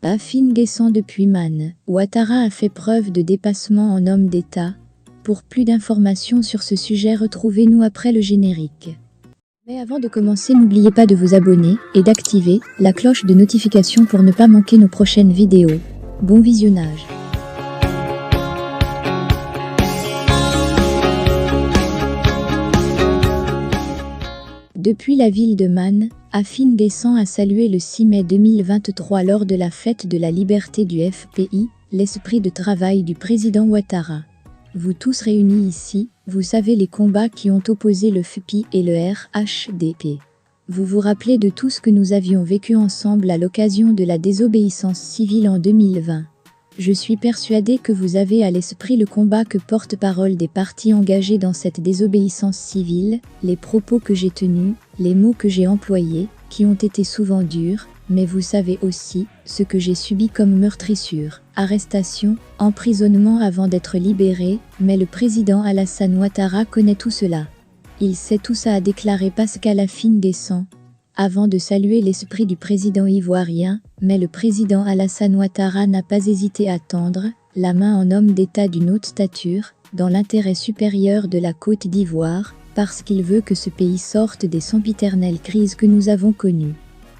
Afin Guessant depuis Man, Ouattara a fait preuve de dépassement en homme d'État. Pour plus d'informations sur ce sujet, retrouvez-nous après le générique. Mais avant de commencer, n'oubliez pas de vous abonner et d'activer la cloche de notification pour ne pas manquer nos prochaines vidéos. Bon visionnage. Depuis la ville de Man, Afin Guessant a salué le 6 mai 2023 lors de la fête de la liberté du FPI, l'esprit de travail du président Ouattara. Vous tous réunis ici, vous savez les combats qui ont opposé le FPI et le RHDP. Vous vous rappelez de tout ce que nous avions vécu ensemble à l'occasion de la désobéissance civile en 2020. Je suis persuadé que vous avez à l'esprit le combat que porte-parole des partis engagés dans cette désobéissance civile, les propos que j'ai tenus, les mots que j'ai employés, qui ont été souvent durs, mais vous savez aussi ce que j'ai subi comme meurtrissure, arrestation, emprisonnement avant d'être libéré, mais le président Alassane Ouattara connaît tout cela. Il sait tout ça, a déclaré Pascal Afin Guessant. Avant de saluer l'esprit du président ivoirien, mais le président Alassane Ouattara n'a pas hésité à tendre la main en homme d'État d'une haute stature, dans l'intérêt supérieur de la Côte d'Ivoire, parce qu'il veut que ce pays sorte des sempiternelles crises que nous avons connues.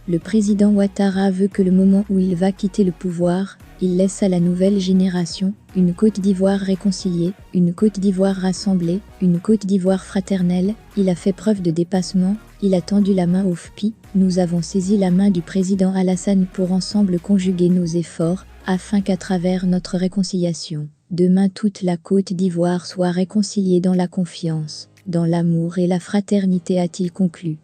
Le président Ouattara veut que le moment où il va quitter le pouvoir, il laisse à la nouvelle génération une Côte d'Ivoire réconciliée, une Côte d'Ivoire rassemblée, une Côte d'Ivoire fraternelle. Il a fait preuve de dépassement, il a tendu la main au FPI, nous avons saisi la main du président Alassane pour ensemble conjuguer nos efforts, afin qu'à travers notre réconciliation, demain toute la Côte d'Ivoire soit réconciliée dans la confiance, dans l'amour et la fraternité, a-t-il conclu.